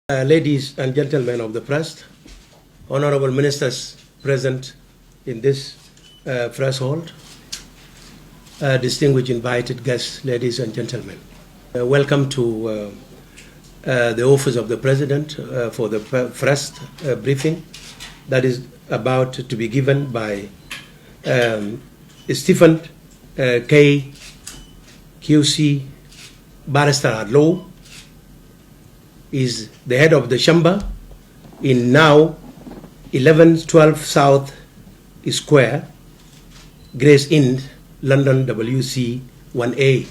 Ladies and gentlemen of the press, honorable ministers present in this threshold, distinguished invited guests, ladies and gentlemen. Welcome to the office of the President for the first briefing that is about to be given by Stephen K. QC, barrister at law, is the head of the chamber in now 1112 South Square, Grace Inn, London WC 1A.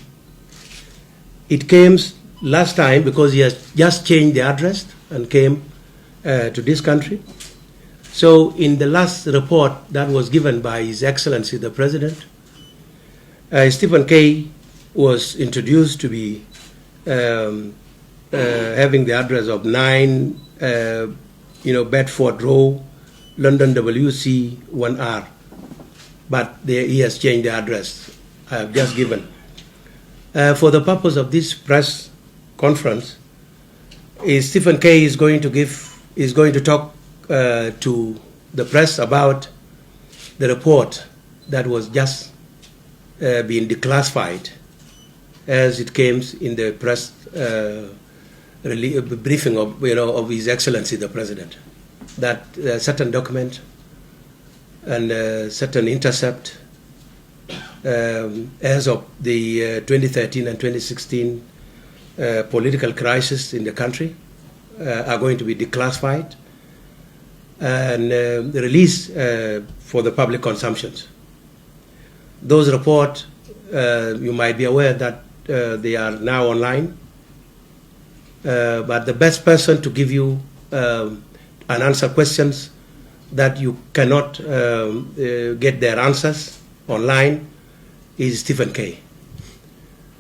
It came last time because he has just changed the address and came to this country. So in the last report that was given by His Excellency the President, Stephen K. was introduced to be having the address of 9 Bedford Row, London WC 1R. But he has changed the address I have just given. For the purpose of this press conference, Stephen K. is going to talk to the press about the report that was just being declassified as it came in the press briefing of His Excellency the President, that certain document and certain intercept as of the 2013 and 2016 political crisis in the country are going to be declassified and released for the public consumption. Those reports, you might be aware that they are now online, but the best person to give you and answer questions that you cannot get their answers online is Stephen K.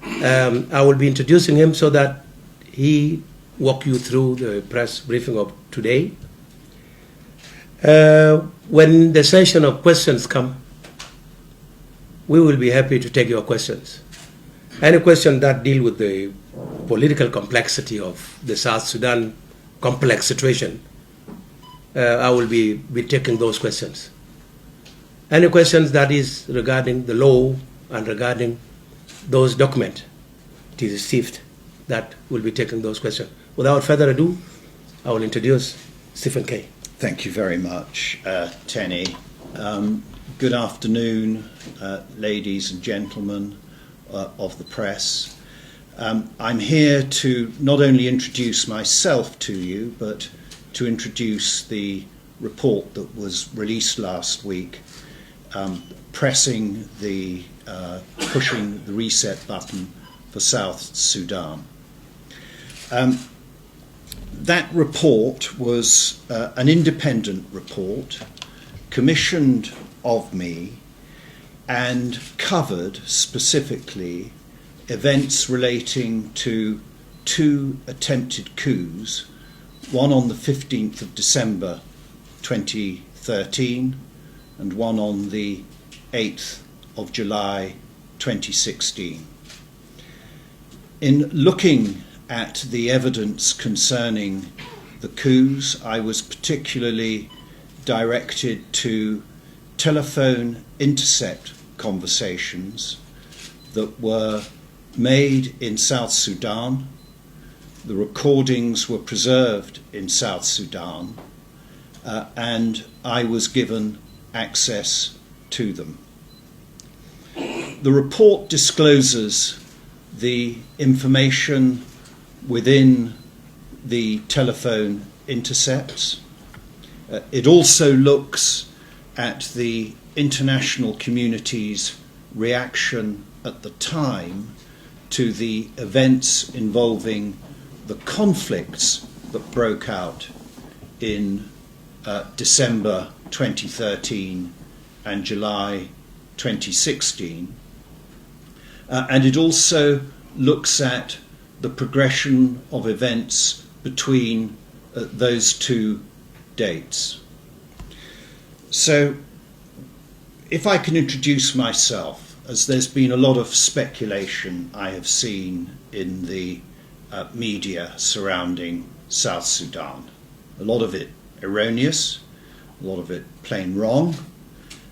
I will be introducing him so that he walk you through the press briefing of today. When the session of questions come, we will be happy to take your questions. Any question that deal with the political complexity of the South Sudan complex situation, I will be taking those questions. Any questions that is regarding the law and regarding those documents, it is received, that will be taking those questions. Without further ado, I will introduce Stephen K. Thank you very much, Tenny. Good afternoon, ladies and gentlemen of the press. I'm here to not only introduce myself to you, but to introduce the report that was released last week, pushing the reset button for South Sudan. That report was an independent report commissioned of me and covered specifically events relating to 2 attempted coups, one on the 15th of December 2013 and one on the 8th of July 2016. In looking at the evidence concerning the coups, I was particularly directed to telephone intercept conversations that were made in South Sudan. The recordings were preserved in South Sudan, and I was given access to them. The report discloses the information within the telephone intercepts. It also looks at the international community's reaction at the time to the events involving the conflicts that broke out in December 2013 and July 2016. And it also looks at the progression of events between those 2 dates. So, if I can introduce myself, as there's been a lot of speculation I have seen in the media surrounding South Sudan. A lot of it erroneous, a lot of it plain wrong,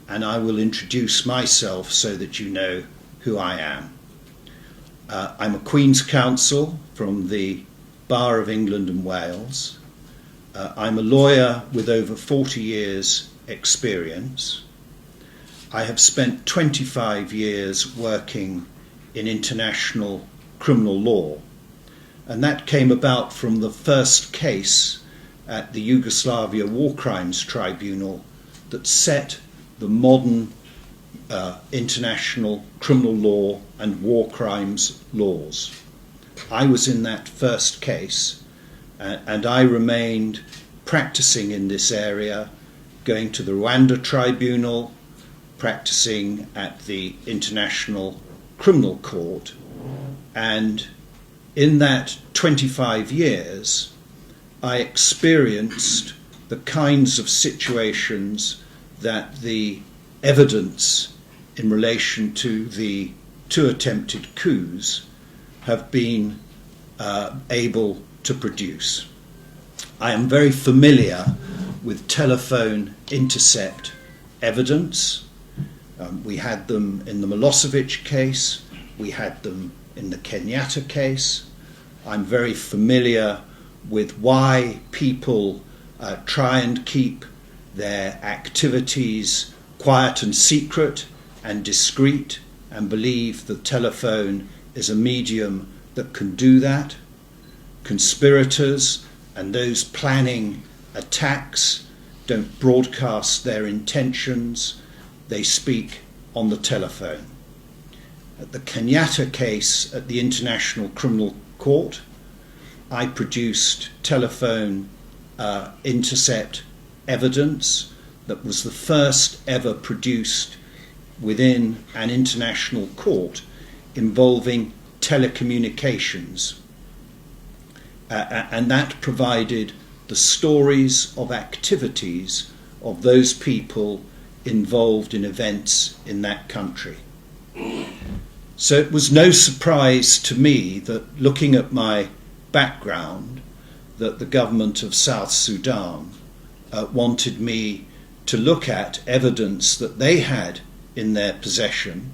and I will introduce myself so that you know who I am. I'm a Queen's Counsel from the Bar of England and Wales. I'm a lawyer with over 40 years' experience. I have spent 25 years working in international criminal law, and that came about from the first case at the Yugoslavia War Crimes Tribunal that set the modern international criminal law and war crimes laws. I was in that first case, and I remained practicing in this area, going to the Rwanda Tribunal, practicing at the International Criminal Court, and in that 25 years I experienced the kinds of situations that the evidence in relation to the 2 attempted coups have been able to produce. I am very familiar with telephone intercept evidence. We had them in the Milosevic case, we had them in the Kenyatta case. I'm very familiar with why people try and keep their activities quiet and secret and discreet, and believe the telephone is a medium that can do that. Conspirators and those planning attacks don't broadcast their intentions, they speak on the telephone. At the Kenyatta case at the International Criminal Court, I produced telephone intercept evidence that was the first ever produced within an international court involving telecommunications. And that provided the stories of activities of those people involved in events in that country. So it was no surprise to me that, looking at my background, that the government of South Sudan wanted me to look at evidence that they had in their possession,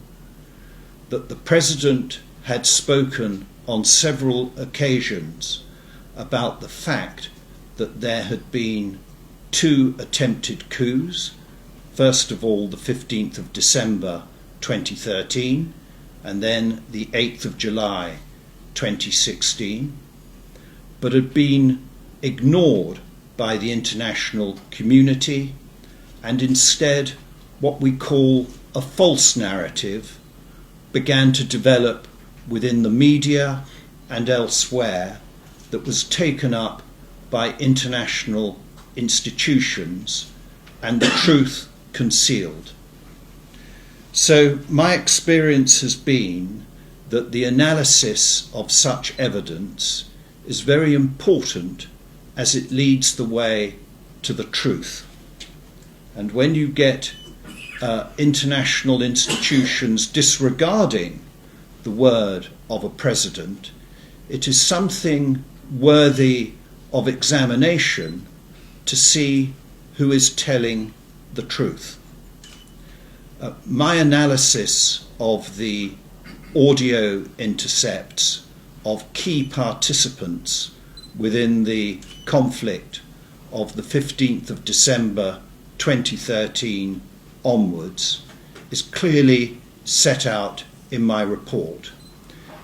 that the president had spoken on several occasions about the fact that there had been 2 attempted coups, first of all the 15th of December 2013 and then the 8th of July 2016, but had been ignored by the international community, and instead what we call a false narrative began to develop within the media and elsewhere that was taken up by international institutions and the truth concealed. So my experience has been that the analysis of such evidence is very important as it leads the way to the truth. And when you get international institutions disregarding the word of a president, it is something worthy of examination to see who is telling the truth. My analysis of the audio intercepts of key participants within the conflict of the 15th of December 2013 onwards is clearly set out in my report.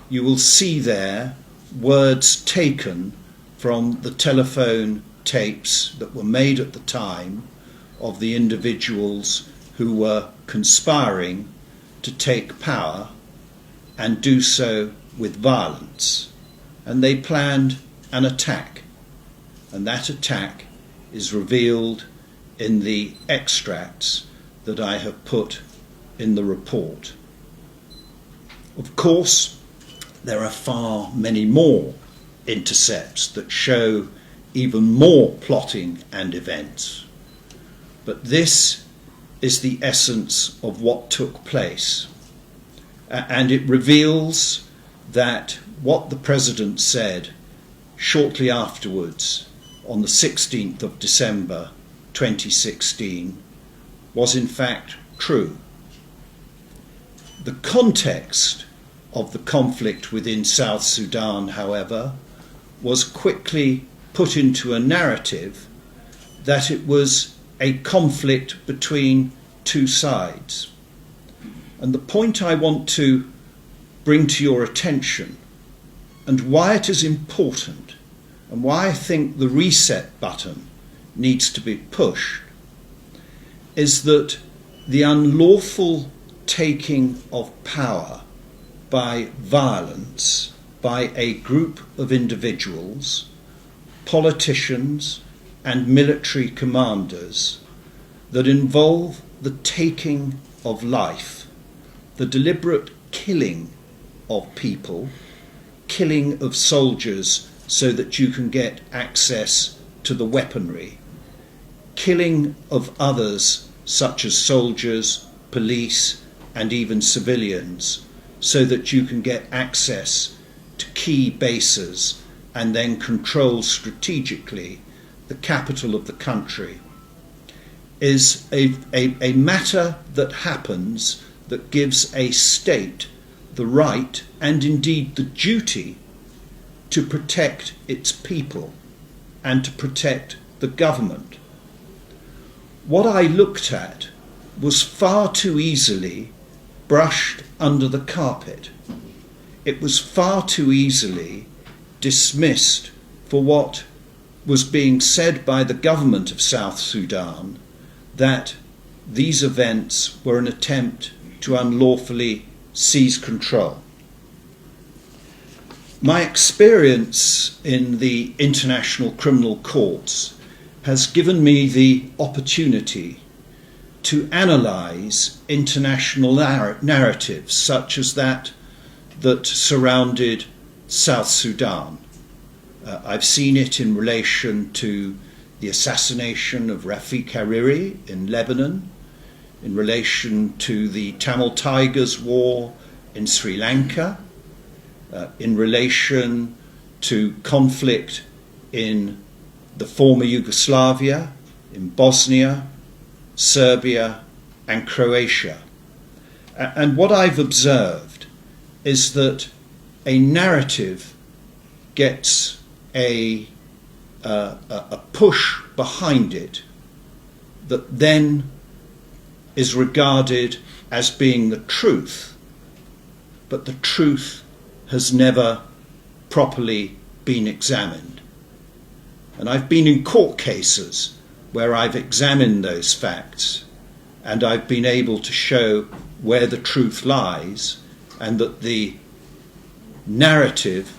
You will see there words taken from the telephone tapes that were made at the time of the individuals who were conspiring to take power and do so with violence. And they planned an attack, and that attack is revealed in the extracts that I have put in the report. Of course, there are far many more intercepts that show even more plotting and events. But this is the essence of what took place. And it reveals that what the president said shortly afterwards, on the 16th of December 2016, was in fact true. The context of the conflict within South Sudan, however, was quickly put into a narrative that it was a conflict between two sides. And the point I want to bring to your attention, and why it is important, and why I think the reset button needs to be pushed, is that the unlawful taking of power by violence by a group of individuals, politicians and military commanders, that involve the taking of life, the deliberate killing of people, killing of soldiers so that you can get access to the weaponry, killing of others such as soldiers, police and even civilians so that you can get access to key bases and then control strategically the capital of the country, is a matter that happens that gives a state the right and indeed the duty to protect its people and to protect the government. What I looked at was far too easily brushed under the carpet. It was far too easily dismissed for what was being said by the government of South Sudan, that these events were an attempt to unlawfully seize control. My experience in the international criminal courts has given me the opportunity to analyse international narratives such as that surrounded South Sudan. I've seen it in relation to the assassination of Rafik Hariri in Lebanon, in relation to the Tamil Tigers War in Sri Lanka, in relation to conflict in the former Yugoslavia, in Bosnia, Serbia and Croatia. And what I've observed is that a narrative gets a push behind it that then is regarded as being the truth, but the truth has never properly been examined. And I've been in court cases where I've examined those facts and I've been able to show where the truth lies and that the narrative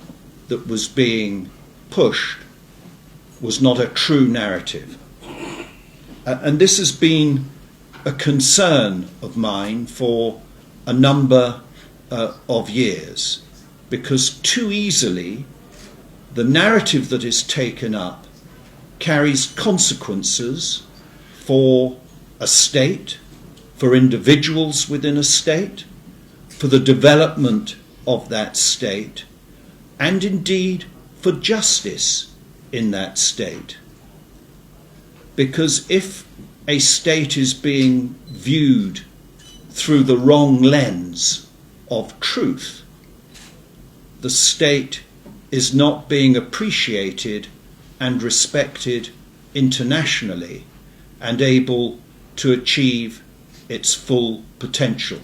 that was being pushed was not a true narrative. And this has been a concern of mine for a number of years, because too easily the narrative that is taken up carries consequences for a state, for individuals within a state, for the development of that state, and indeed for justice in that state. Because if a state is being viewed through the wrong lens of truth, the state is not being appreciated and respected internationally and able to achieve its full potential.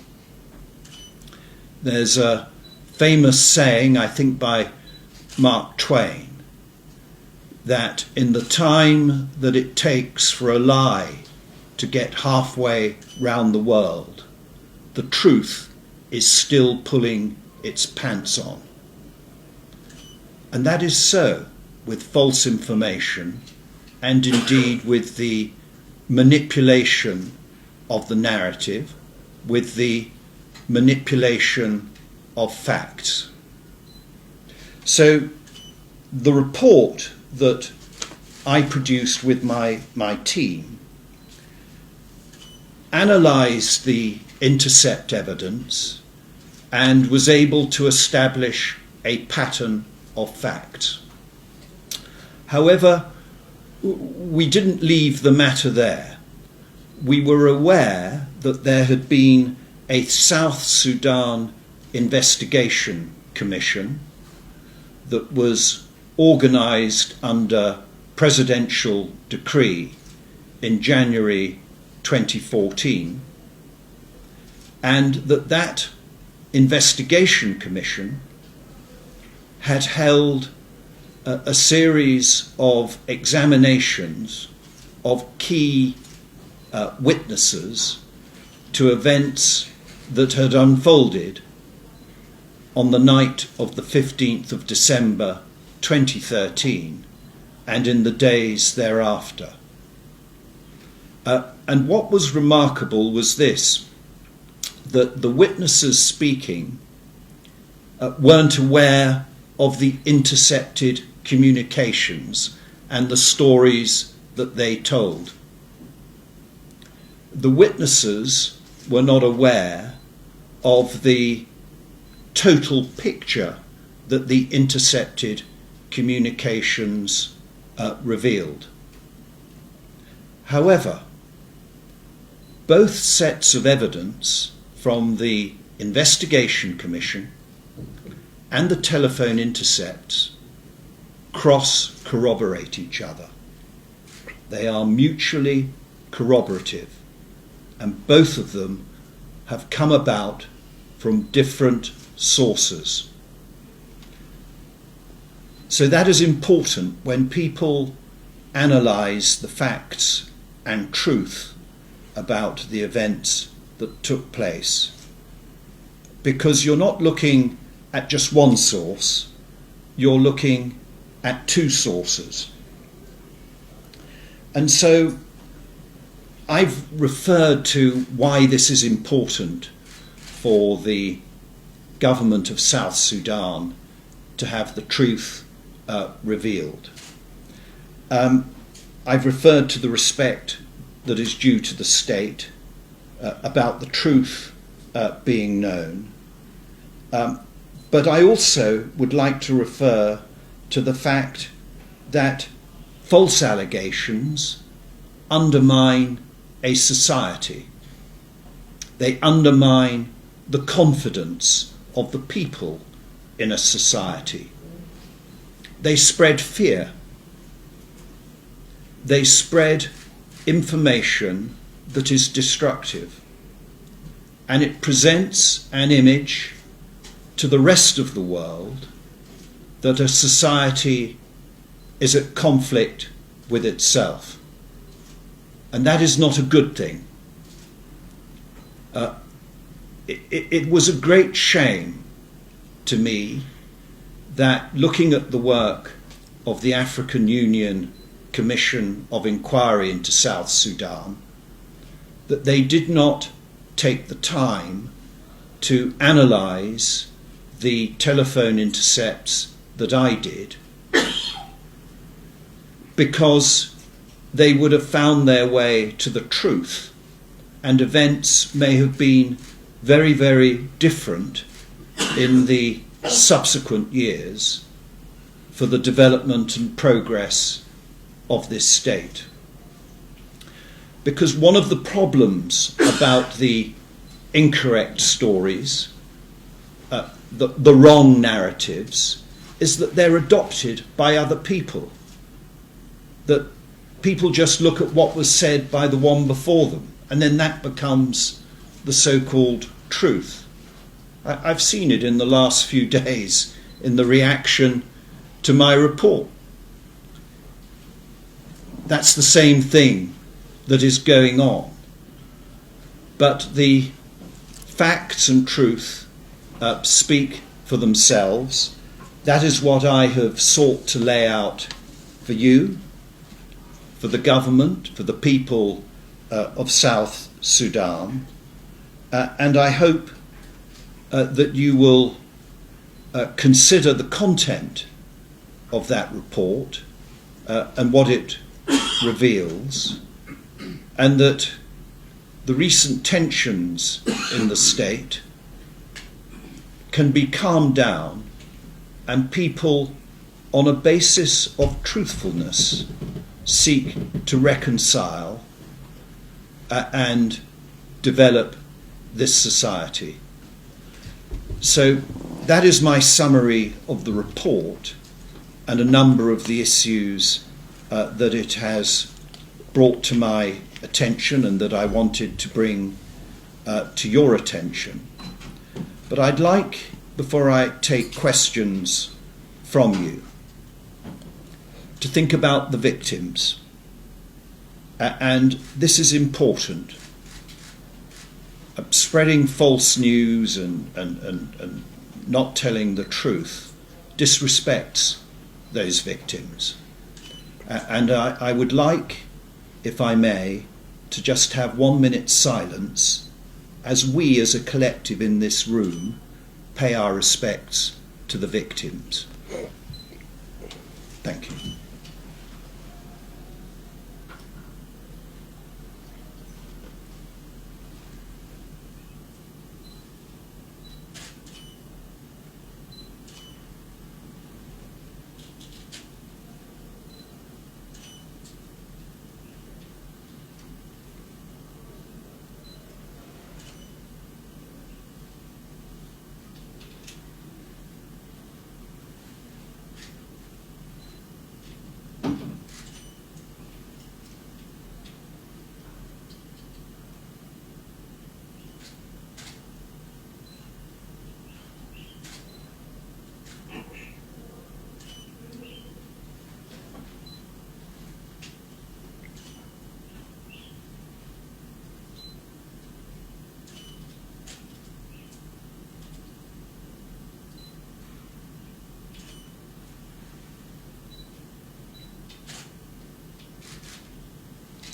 There's a famous saying, I think by Mark Twain, that in the time that it takes for a lie to get halfway round the world, the truth is still pulling its pants on. And that is so with false information and indeed with the manipulation of the narrative, with the manipulation of facts. So the report that I produced with my team analysed the intercept evidence and was able to establish a pattern of facts. However, we didn't leave the matter there. We were aware that there had been a South Sudan investigation commission that was organised under presidential decree in January 2014, and that investigation commission had held a series of examinations of key witnesses to events that had unfolded on the night of the 15th of December 2013 and in the days thereafter. And what was remarkable was this, that the witnesses speaking weren't aware of the intercepted communications and the stories that they told. The witnesses were not aware of the total picture that the intercepted communications revealed. However, both sets of evidence from the investigation commission and the telephone intercepts cross-corroborate each other. They are mutually corroborative, and both of them have come about from different sources. So that is important when people analyse the facts and truth about the events that took place, because you're not looking at just one source, you're looking at two sources. And so I've referred to why this is important for the government of South Sudan to have the truth revealed. I've referred to the respect that is due to the state about the truth being known. But I also would like to refer to the fact that false allegations undermine a society. They undermine the confidence of the people in a society. They spread fear. They spread information that is destructive. And it presents an image to the rest of the world that a society is at conflict with itself. And that is not a good thing. It was a great shame to me that, looking at the work of the African Union Commission of Inquiry into South Sudan, that they did not take the time to analyse the telephone intercepts that I did, because they would have found their way to the truth, and events may have been very, very different in the subsequent years for the development and progress of this state. Because one of the problems about the incorrect stories, the wrong narratives, is that they're adopted by other people. That people just look at what was said by the one before them, and then that becomes the so-called truth. I've seen it in the last few days in the reaction to my report. That's the same thing that is going on. But the facts and truth speak for themselves. That is what I have sought to lay out for you, for the government, for the people of South Sudan. And I hope that you will consider the content of that report and what it reveals, and that the recent tensions in the state can be calmed down and people on a basis of truthfulness, seek to reconcile and develop this society. So that is my summary of the report and a number of the issues that it has brought to my attention and that I wanted to bring to your attention. But I'd like, before I take questions from you, to think about the victims. And this is important. Spreading false news and not telling the truth disrespects those victims. And I would like, if I may, to just have 1 minute's silence as we as a collective in this room pay our respects to the victims. Thank you.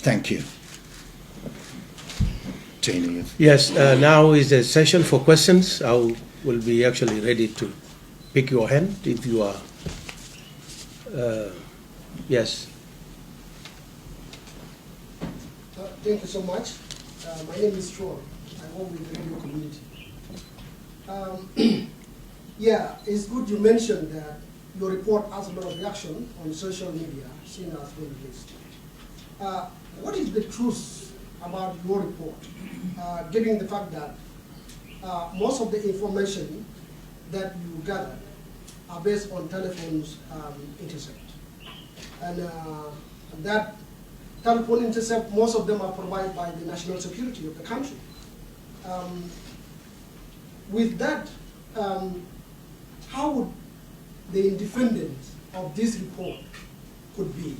Thank you. Tina. Yes, now is a session for questions. I will be actually ready to pick your hand if you are. Yes. Thank you so much. My name is Troy. I work with the radio community. Yeah, it's good you mentioned that your report has a lot of reaction on social media, seen as very released. What is the truth about your report, given the fact that most of the information that you gather are based on telephones intercept? And that telephone intercept, most of them are provided by the national security of the country. With that, how would the independence of this report could be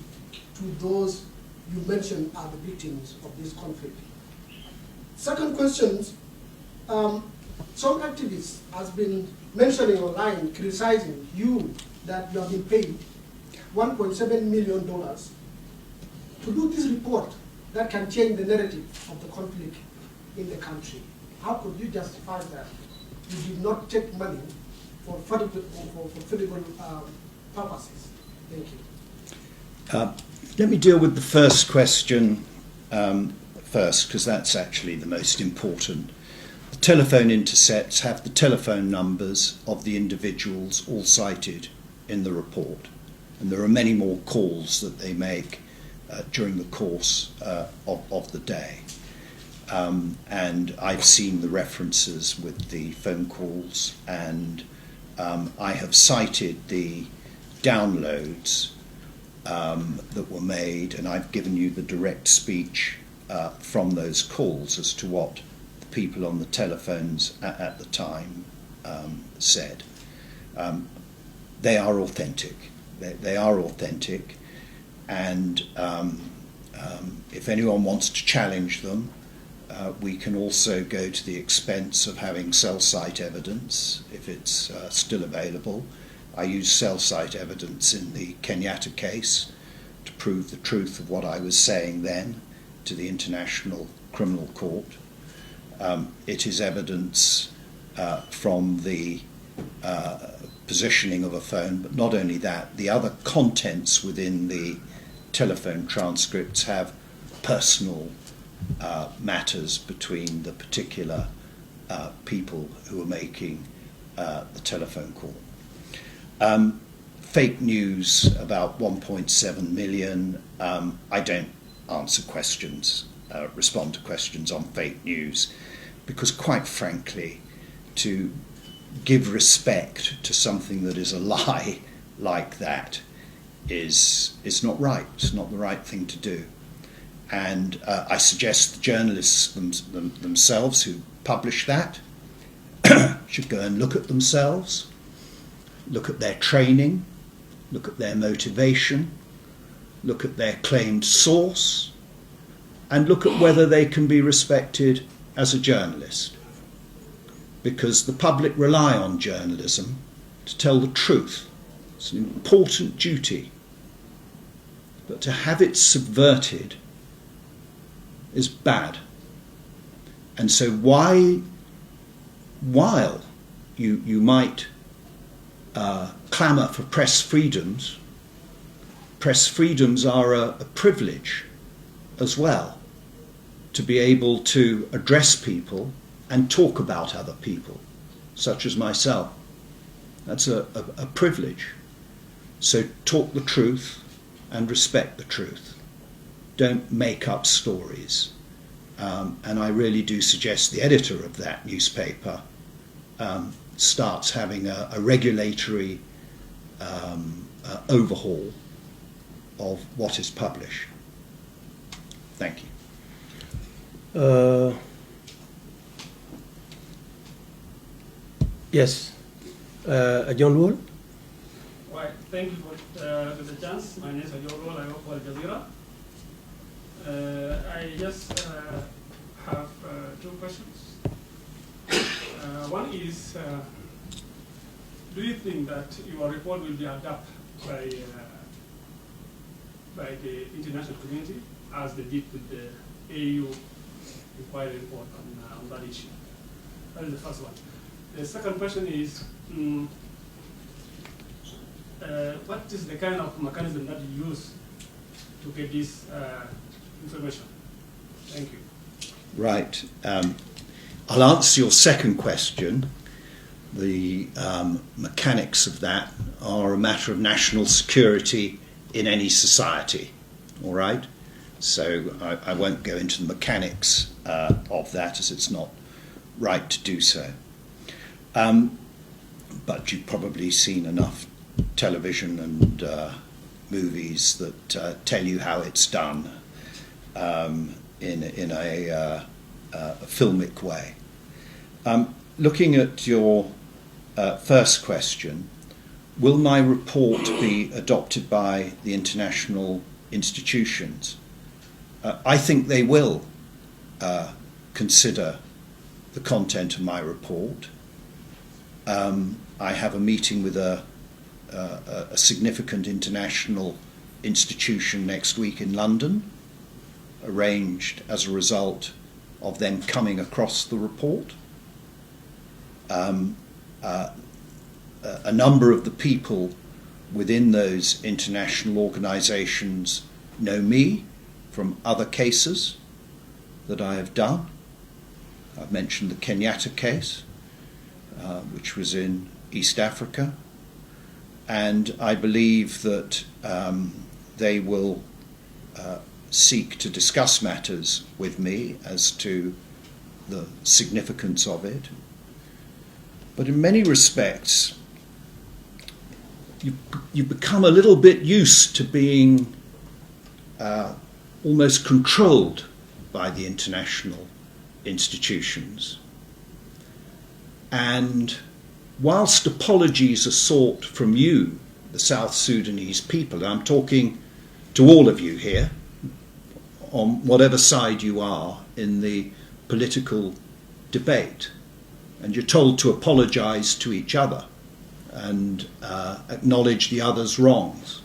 to those you mentioned are the victims of this conflict? Second question, some activists has been mentioning online, criticizing you that you have been paid $1.7 million to do this report that can change the narrative of the conflict in the country. How could you justify that you did not take money for federal purposes? Thank you. Let me deal with the first question first, because that's actually the most important. The telephone intercepts have the telephone numbers of the individuals all cited in the report. And there are many more calls that they make during the course of the day. And I've seen the references with the phone calls, and I have cited the downloads that were made, and I've given you the direct speech from those calls as to what the people on the telephones at the time said. They are authentic. They are authentic, and if anyone wants to challenge them, we can also go to the expense of having cell site evidence if it's still available. I used cell site evidence in the Kenyatta case to prove the truth of what I was saying then to the International Criminal Court. It is evidence from the positioning of a phone, but not only that, the other contents within the telephone transcripts have personal matters between the particular people who are making the telephone call. fake news about 1.7 million. I don't answer questions, respond to questions on fake news, because quite frankly, to give respect to something that is a lie like that is not right. It's not the right thing to do. And I suggest the journalists themselves who publish that should go and look at themselves, look at their training, look at their motivation, look at their claimed source, and look at whether they can be respected as a journalist. Because the public rely on journalism to tell the truth. It's an important duty. But to have it subverted is bad. And so while you might clamour for press freedoms are a privilege as well, to be able to address people and talk about other people, such as myself. That's a privilege. So talk the truth and respect the truth. Don't make up stories. And I really do suggest the editor of that newspaper starts having a regulatory overhaul of what is published. Thank you. Yes, John Wall. Right, thank you for the chance. My name is John Wall. I work for Al Jazeera. I just have two questions. One is, do you think that your report will be adopted by the international community as they did with the AU inquiry report on that issue? That is the first one. The second question is, what is the kind of mechanism that you use to get this information? Thank you. Right. I'll answer your second question. The mechanics of that are a matter of national security in any society. All right? So I won't go into the mechanics of that, as it's not right to do so. But you've probably seen enough television and movies that tell you how it's done in a filmic way. Looking at your first question, will my report be adopted by the international institutions? I think they will consider the content of my report. I have a meeting with a significant international institution next week in London, arranged as a result of them coming across the report. A number of the people within those international organisations know me from other cases that I have done. I've mentioned the Kenyatta case, which was in East Africa, and I believe that they will seek to discuss matters with me as to the significance of it. But in many respects, you become a little bit used to being almost controlled by the international institutions. And whilst apologies are sought from you, the South Sudanese people, and I'm talking to all of you here, on whatever side you are in the political debate, and you're told to apologise to each other and acknowledge the other's wrongs.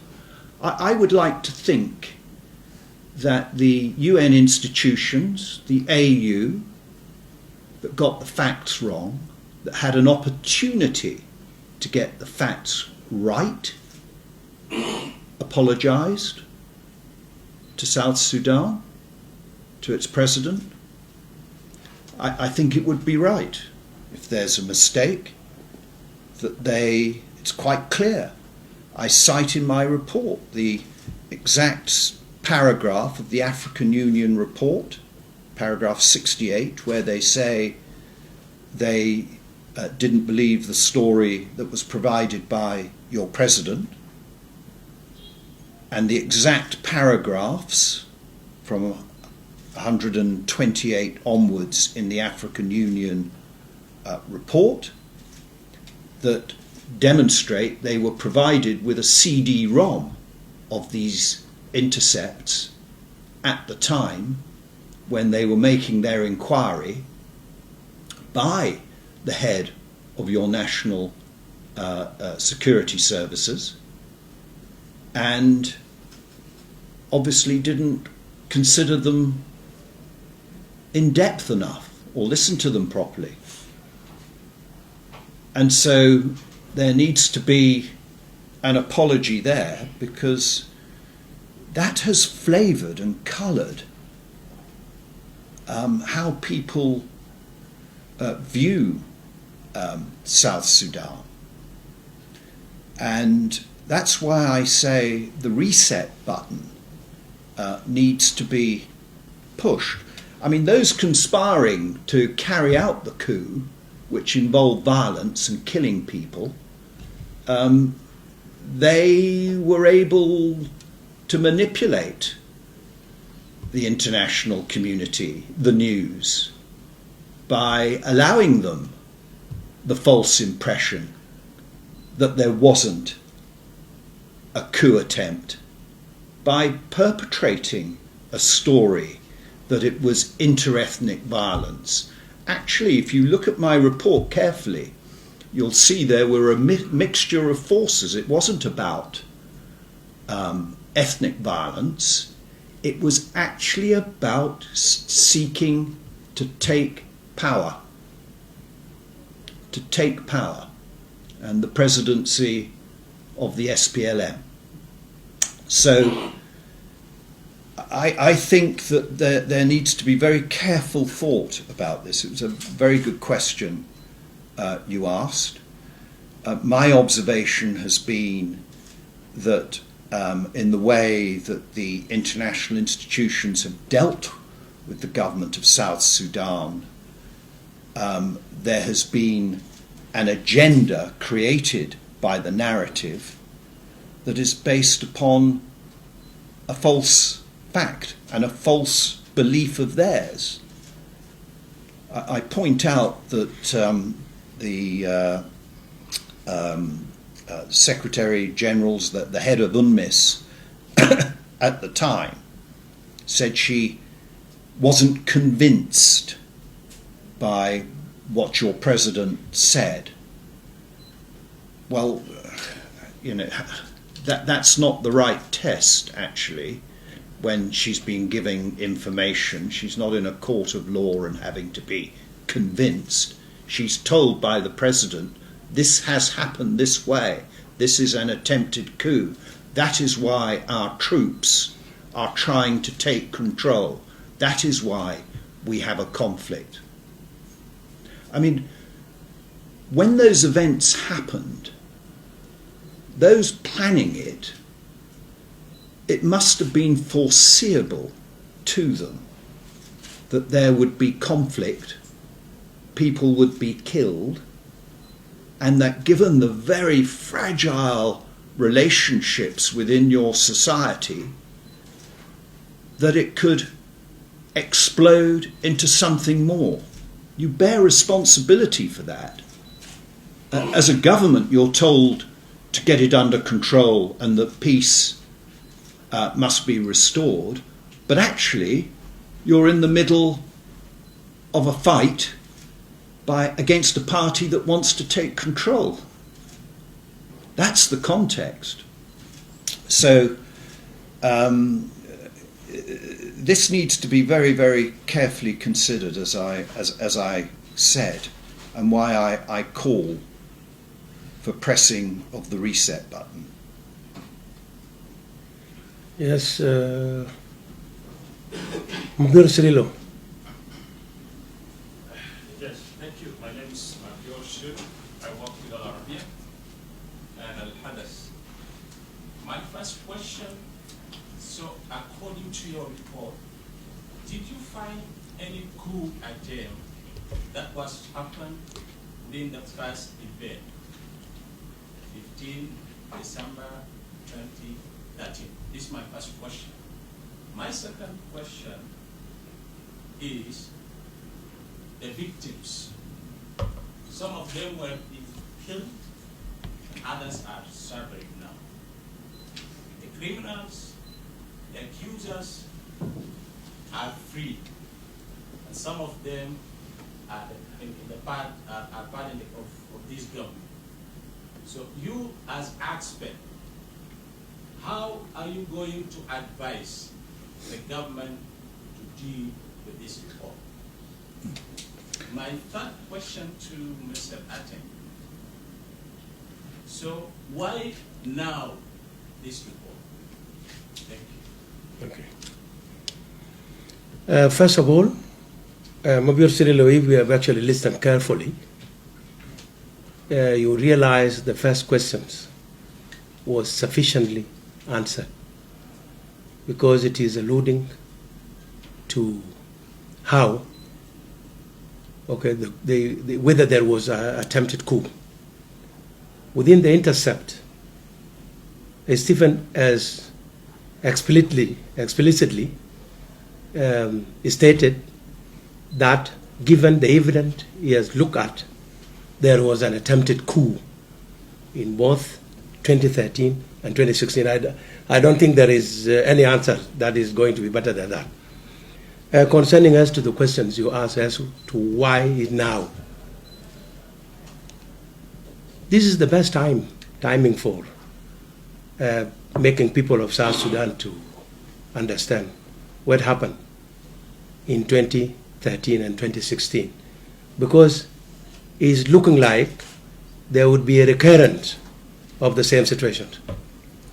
I would like to think that the UN institutions, the AU, that got the facts wrong, that had an opportunity to get the facts right, apologised to South Sudan, to its president. I think it would be right, if there's a mistake, that it's quite clear. I cite in my report the exact paragraph of the African Union report, paragraph 68, where they say they didn't believe the story that was provided by your president, and the exact paragraphs from 128 onwards in the African Union report that demonstrate they were provided with a CD-ROM of these intercepts at the time when they were making their inquiry by the head of your national security services, and obviously didn't consider them in depth enough or listen to them properly. And so there needs to be an apology there, because that has flavoured and coloured how people view South Sudan. And that's why I say the reset button needs to be pushed. I mean, those conspiring to carry out the coup, which involved violence and killing people, they were able to manipulate the international community, the news, by allowing them the false impression that there wasn't a coup attempt, by perpetrating a story that it was interethnic violence. Actually, if you look at my report carefully, you'll see there were a mixture of forces. It wasn't about ethnic violence. It was actually about seeking to take power. To take power. And the presidency of the SPLM. So I think that there needs to be very careful thought about this. It was a very good question you asked. My observation has been that in the way that the international institutions have dealt with the government of South Sudan, there has been an agenda created by the narrative that is based upon a false fact and a false belief of theirs. I point out that the Secretary General's, the head of UNMISS at the time, said she wasn't convinced by what your president said. Well, you know, that's not the right test, actually, when she's been giving information. She's not in a court of law and having to be convinced. She's told by the president, this has happened this way. This is an attempted coup. That is why our troops are trying to take control. That is why we have a conflict. I mean, when those events happened, those planning it must have been foreseeable to them that there would be conflict, people would be killed, and that given the very fragile relationships within your society, that it could explode into something more. You bear responsibility for that. As a government, you're told to get it under control and that peace must be restored, but actually you're in the middle of a fight against a party that wants to take control. That's the context. So this needs to be very, very carefully considered, as I said, and why I call for pressing of the reset button. Yes, Mugir Cirillo. Yes, thank you. My name is George Shur. I work with Al Arabiya and Al Hadath. report, did you find any coup attempt that was happened within the first event, 15 December 2013? This is my first question. My second question is the victims. Some of them were killed, and others are suffering now. The criminals, the accusers are free, and some of them are part of this government. So you as expert, how are you going to advise the government to deal with this report? My third question to Mr. Atten. So why now this report? Thank you. Okay. First of all, Mabur Cyril, we have actually listened carefully. You realize the first questions was sufficiently answered because it is alluding to how, okay, whether there was an attempted coup. Within the intercept, Stephen has explicitly stated that given the evidence he has looked at, there was an attempted coup in both 2013 and 2016. I don't think there is any answer that is going to be better than that. Concerning as to the questions you asked as to why now, this is the best timing for making people of South Sudan to understand what happened in 2013 and 2016, because it's looking like there would be a recurrence of the same situation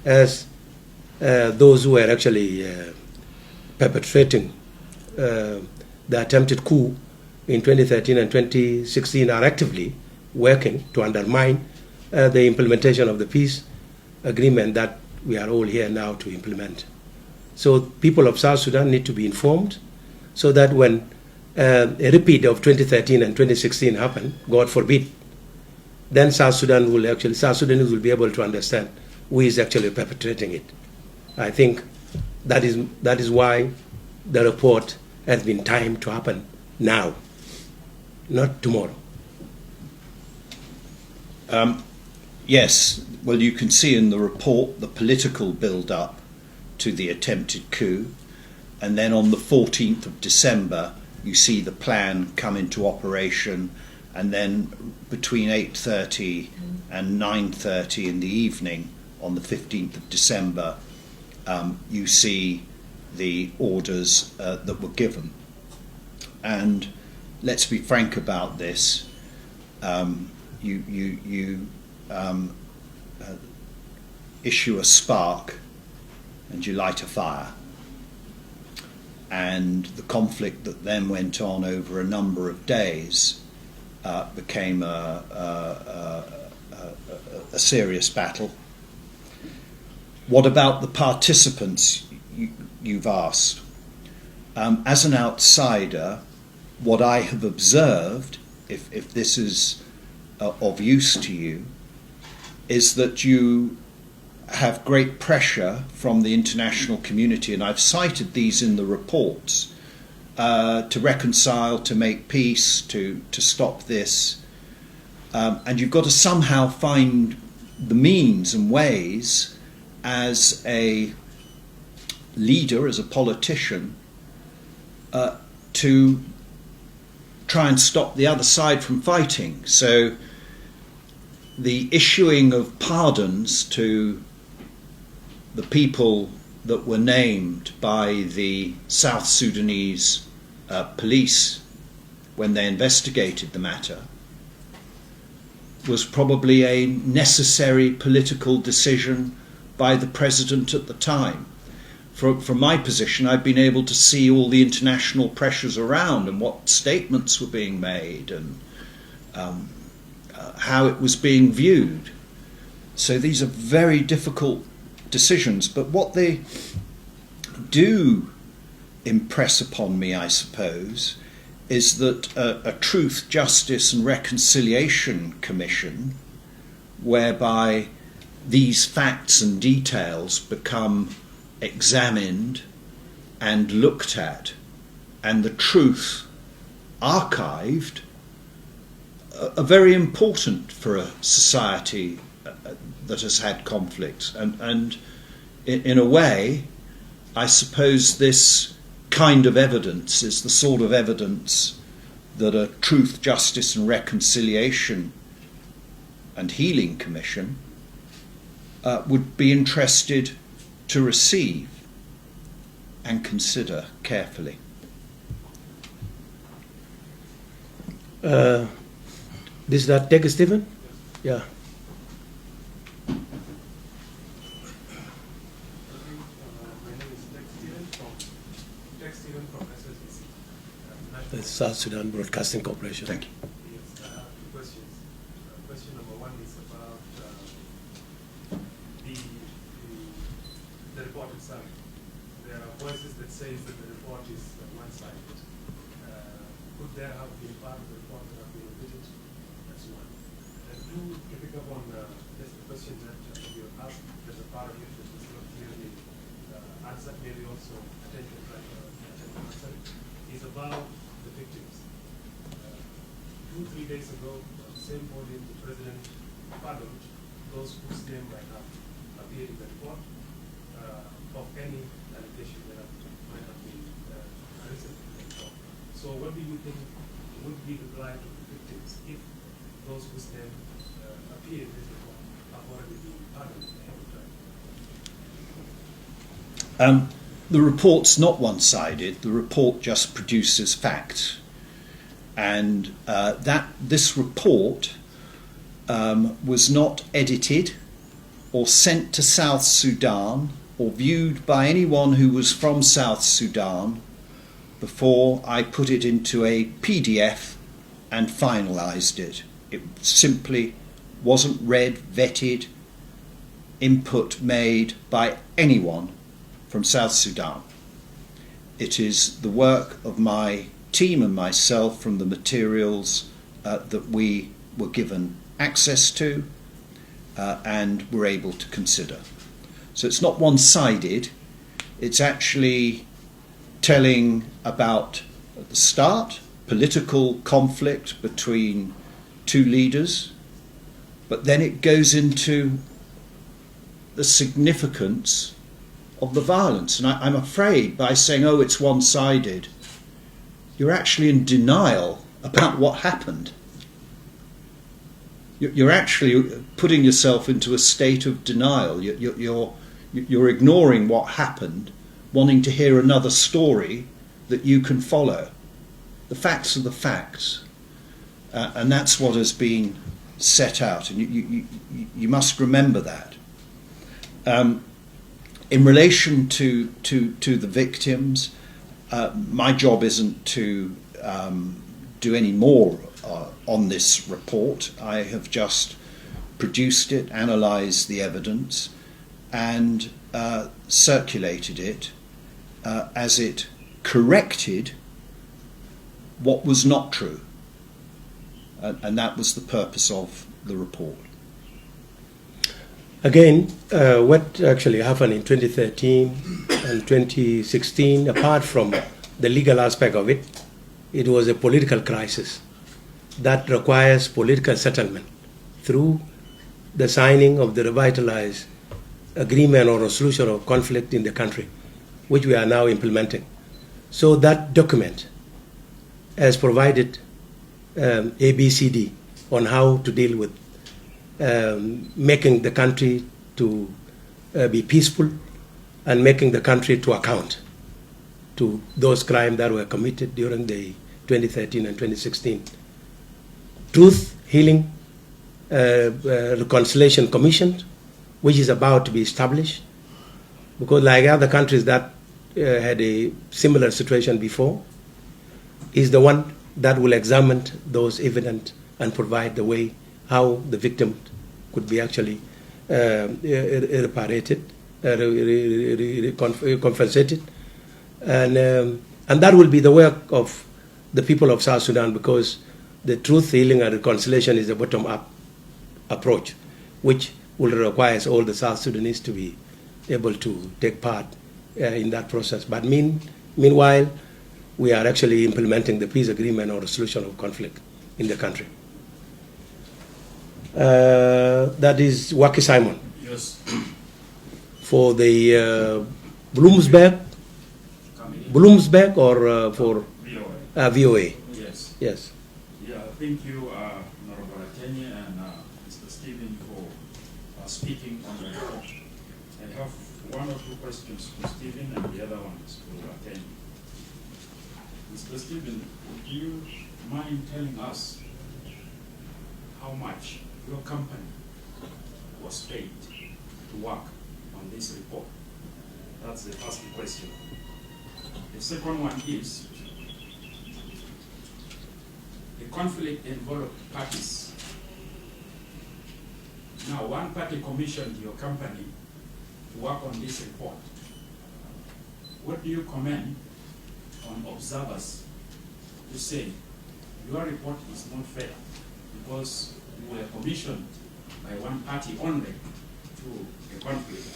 as those who were actually perpetrating the attempted coup in 2013 and 2016 are actively working to undermine the implementation of the peace agreement that we are all here now to implement. So people of South Sudan need to be informed so that when a repeat of 2013 and 2016 happen, God forbid, then South Sudanese will be able to understand who is actually perpetrating it. I think that is why the report has been timed to happen now, not tomorrow. Yes, well, you can see in the report the political build-up to the attempted coup, and then on the 14th of December you see the plan come into operation, and then between 8:30 and 9:30 in the evening on the 15th of December you see the orders that were given. And let's be frank about this, you issue a spark and you light a fire. And the conflict that then went on over a number of days became a serious battle. What about the participants you've asked? As an outsider, what I have observed, if this is of use to you, is that you have great pressure from the international community, and I've cited these in the reports, to reconcile, to make peace, to stop this. And you've got to somehow find the means and ways as a leader, as a politician, to try and stop the other side from fighting. So the issuing of pardons to the people that were named by the South Sudanese police when they investigated the matter was probably a necessary political decision by the president at the time. From my position, I've been able to see all the international pressures around and what statements were being made and how it was being viewed. So these are very difficult decisions, but what they do impress upon me, I suppose, is that a Truth, Justice and Reconciliation Commission, whereby these facts and details become examined and looked at, and the truth archived, are very important for a society that has had conflict. And in a way, I suppose this kind of evidence is the sort of evidence that a Truth, Justice and Reconciliation and Healing Commission would be interested to receive and consider carefully. This that take, Stephen? Yeah. The South Sudan Broadcasting Corporation. Thank you. Yes, I have two questions. Question number one is about the report itself. There are voices that say that the report is one-sided. Could there have been part of the report that have been omitted? That's one. And two, to pick up on just the question that you asked, there's a part of it that was not clearly answered, maybe also attention to answer it, is about the victims. 2-3 days ago, on the same podium, the President pardoned those whose name might have appeared in the report of any allegation that might have been arisen in the report. So what do you think would be the plight of the victims if those whose name appeared in this report have already been pardoned ahead of time? The report's not one-sided. The report just produces facts. And this report was not edited or sent to South Sudan or viewed by anyone who was from South Sudan before I put it into a PDF and finalised it. It simply wasn't read, vetted, input made by anyone from South Sudan. It is the work of my team and myself from the materials that we were given access to and were able to consider. So it's not one-sided, it's actually telling about, at the start, political conflict between two leaders, but then it goes into the significance of the violence. And I'm afraid by saying, oh, it's one-sided, you're actually in denial about what happened. You're actually putting yourself into a state of denial. You're ignoring what happened, wanting to hear another story that you can follow. The facts are the facts. And that's what has been set out. And you must remember that. In relation to the victims, my job isn't to do any more on this report. I have just produced it, analysed the evidence, and circulated it as it corrected what was not true. And that was the purpose of the report. Again, what actually happened in 2013 and 2016, apart from the legal aspect of it, it was a political crisis that requires political settlement through the signing of the revitalized agreement or resolution of conflict in the country, which we are now implementing. So that document has provided ABCD on how to deal with making the country to be peaceful and making the country to account to those crimes that were committed during the 2013 and 2016. Truth, Healing, Reconciliation Commission, which is about to be established, because like other countries that had a similar situation before, is the one that will examine those evidence and provide the way how the victim could be actually reparated, compensated, And that will be the work of the people of South Sudan, because the truth, healing, and reconciliation is a bottom-up approach, which will require all the South Sudanese to be able to take part in that process. But meanwhile, we are actually implementing the peace agreement or resolution of conflict in the country. That is Waki Simon. Yes. For the Bloomsburg or for VOA? Yes. Yes. Yeah, thank you, Honorable Attorney and Mr. Stephen for speaking on the report. I have one or two questions for Stephen and the other one is for Attorney. Mr. Stephen, would you mind telling us how much your company was paid to work on this report? That's the first question. The second one is, the conflict involved parties. Now, one party commissioned your company to work on this report. What do you comment on observers who say your report is not fair because you were commissioned by one party only to a conflict?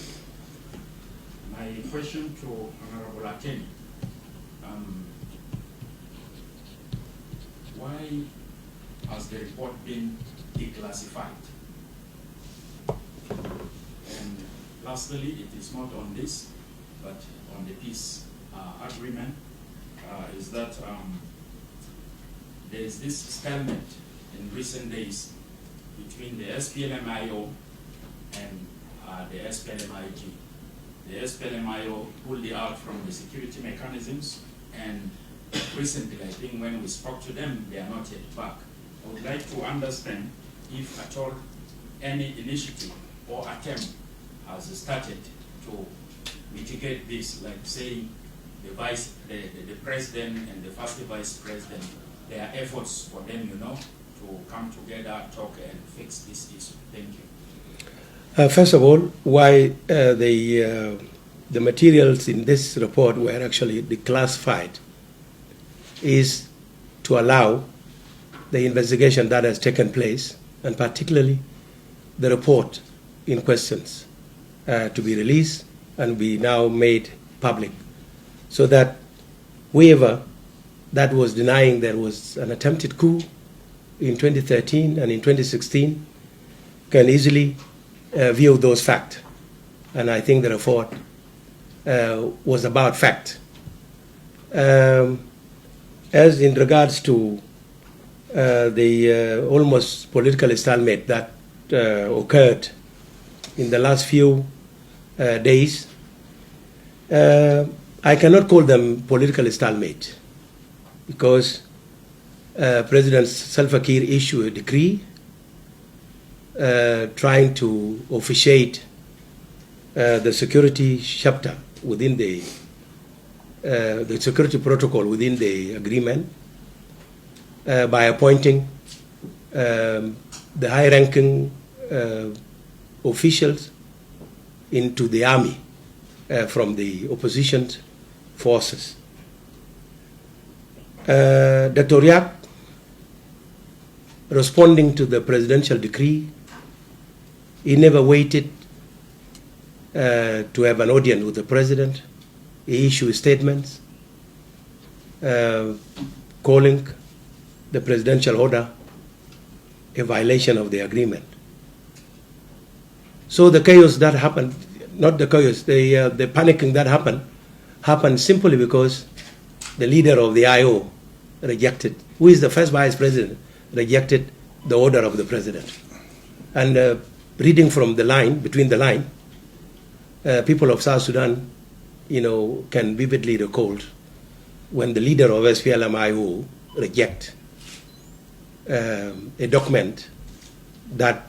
My question to Honorable Attorney, why has the report been declassified? And lastly, it is not on this, but on the peace agreement, is that there is this stalemate in recent days between the SPLMIO and the SPLMIG. The SPLMIO pulled it out from the security mechanisms, and recently, I think when we spoke to them, they are not yet back. I would like to understand if at all any initiative or attempt has started to mitigate this, like saying the president and the first vice president, there are efforts for them, to come together, talk, and fix this issue. Thank you. First of all, why the materials in this report were actually declassified is to allow the investigation that has taken place, and particularly the report in questions, to be released and be now made public, so that whoever that was denying there was an attempted coup in 2013 and in 2016 can easily view those facts. And I think the report was about fact. As in regards to the almost political stalemate that occurred in the last few days, I cannot call them political stalemate, because President Salva Kiir issued a decree trying to officiate the security chapter within the security protocol within the agreement by appointing the high-ranking officials into the army from the opposition forces. Dr. Riak, responding to the presidential decree, he never waited to have an audience with the president. He issued statements calling the presidential order a violation of the agreement. So the chaos that happened, not the chaos, the panicking that happened simply because the leader of the IO rejected, who is the first vice president, rejected the order of the president. And reading from the line, between the line, people of South Sudan, can vividly recall when the leader of SPLM-IO reject a document that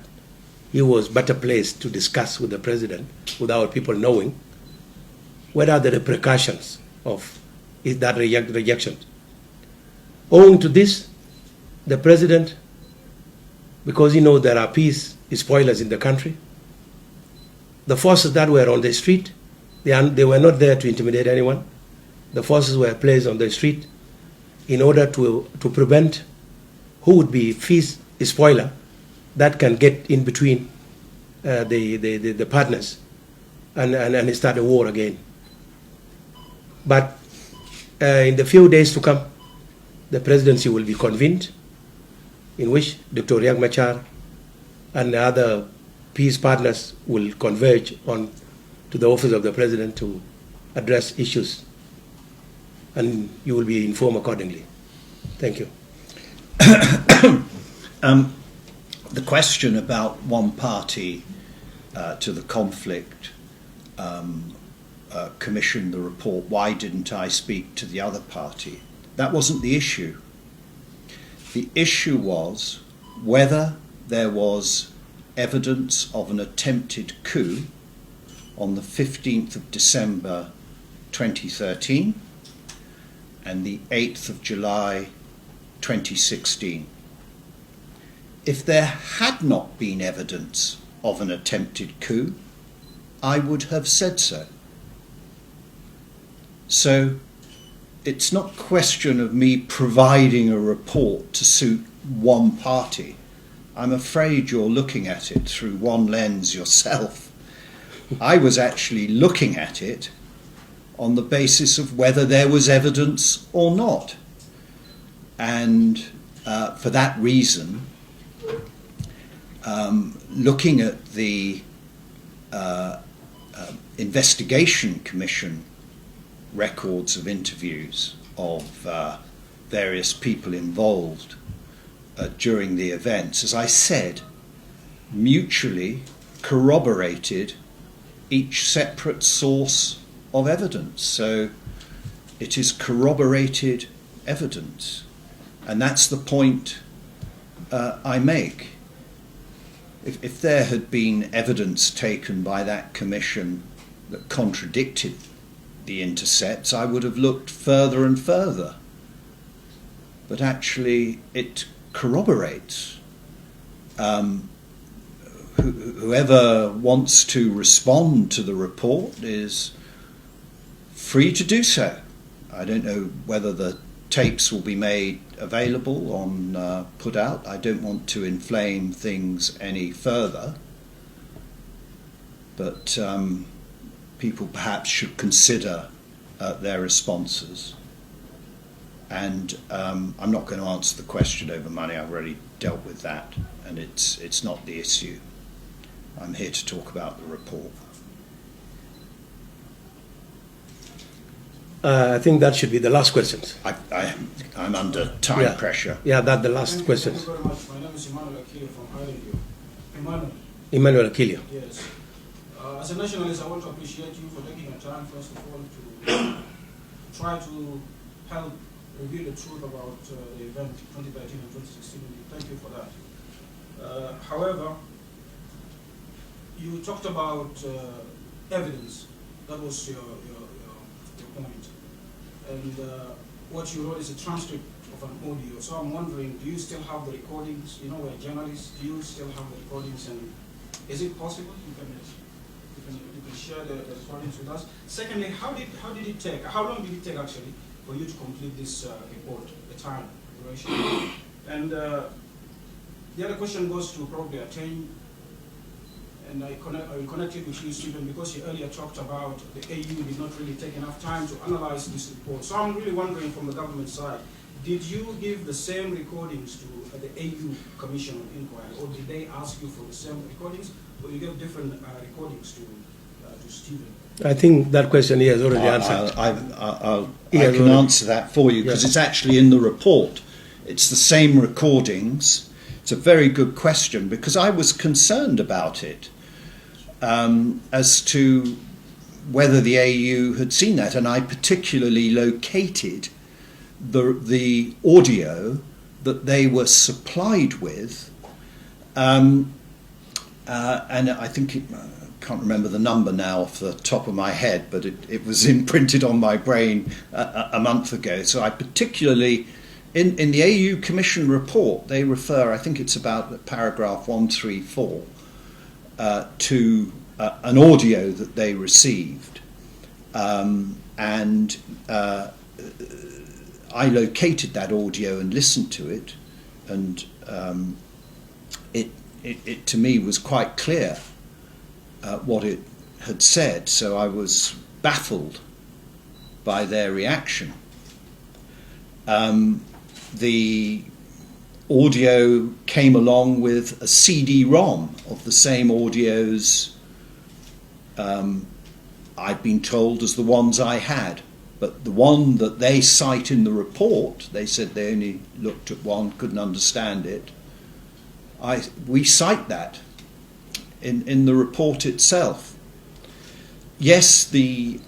he was better placed to discuss with the president without people knowing what are the repercussions of that rejection. Owing to this, the president, because there are peace spoilers in the country, the forces that were on the street, they were not there to intimidate anyone. the forces were placed on the street in order to prevent who would be feast spoiler that can get in between the partners and start a war again. But in the few days to come, the presidency will be convened, in which Dr. Riek Machar and the other peace partners will converge on to the office of the president to address issues, and you will be informed accordingly. Thank you. The question about one party to the conflict commissioned the report, why didn't I speak to the other party? That wasn't the issue. The issue was whether there was evidence of an attempted coup on the 15th of December 2013 and the 8th of July 2016. If there had not been evidence of an attempted coup, I would have said so. So it's not a question of me providing a report to suit one party. I'm afraid you're looking at it through one lens yourself. I was actually looking at it on the basis of whether there was evidence or not. And for that reason, looking at the investigation commission records of interviews of various people involved during the events, as I said, mutually corroborated each separate source of evidence. So it is corroborated evidence. And that's the point I make. If there had been evidence taken by that commission that contradicted the intercepts, I would have looked further and further. But actually it corroborates. Whoever wants to respond to the report is free to do so. I don't know whether the tapes will be made available on put out. I don't want to inflame things any further, but people perhaps should consider their responses. And I'm not going to answer the question over money. I've already dealt with that, and it's not the issue. I'm here to talk about the report. I think that should be the last questions. I'm under time pressure. Yeah, that's the last question. Thank you very much. My name is Emmanuel Akili from Ireland. Emmanuel Akilio. Yes. As a nationalist, I want to appreciate you for taking your time, first of all, to try to help reveal the truth about the event 2013 and 2016. Thank you for that. However, you talked about evidence. That was your point. And what you wrote is a transcript of an audio. So I'm wondering, do you still have the recordings? You know, we're journalists. Do you still have the recordings? And is it possible you can share the recordings with us? Secondly, how long did it take actually for you to complete this report, the time duration? And the other question goes to probably Attain, and I will connect it with you, Stephen, because you earlier talked about the AU did not really take enough time to analyze this report. So I'm really wondering from the government side, did you give the same recordings to the AU Commission on Inquiry, or did they ask you for the same recordings, or you gave different recordings to Stephen? I think that question he has already answered. I can answer that for you, because it's actually in the report. It's the same recordings. It's a very good question, because I was concerned about it. As to whether the AU had seen that, and I particularly located the audio that they were supplied with, and I think I can't remember the number now off the top of my head, but it was imprinted on my brain a month ago. So I particularly, in the AU Commission report, they refer, I think it's about paragraph 134, to an audio that they received, and and I located that audio and listened to it, and it to me was quite clear what it had said, so I was baffled by their reaction. The audio came along with a CD-ROM of the same audios I'd been told as the ones I had. But the one that they cite in the report, they said they only looked at one, couldn't understand it. We cite that in the report itself. Yes, the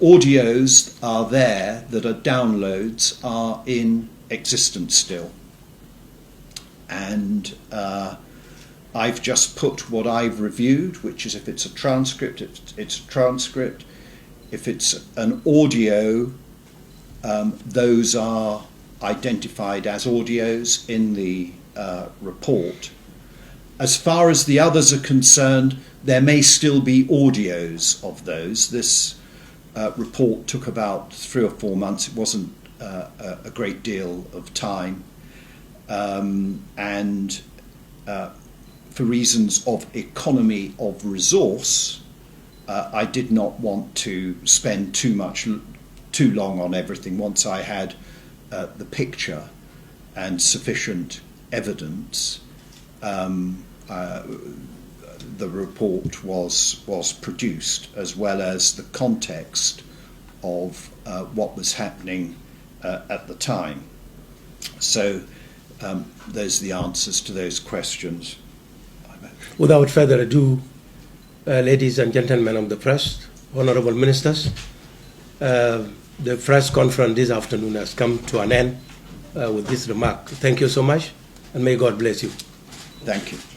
audios are there that are downloads are in existence still. And I've just put what I've reviewed, which is if it's a transcript, it's a transcript. If it's an audio, those are identified as audios in the report. As far as the others are concerned, there may still be audios of those. This report took about 3 or 4 months. It wasn't a great deal of time. And for reasons of economy of resource, I did not want to spend too long on everything. Once I had the picture and sufficient evidence, the report was produced, as well as the context of what was happening at the time. So those are the answers to those questions. Without further ado, ladies and gentlemen of the press, honorable ministers, the press conference this afternoon has come to an end with this remark. Thank you so much, and may God bless you. Thank you.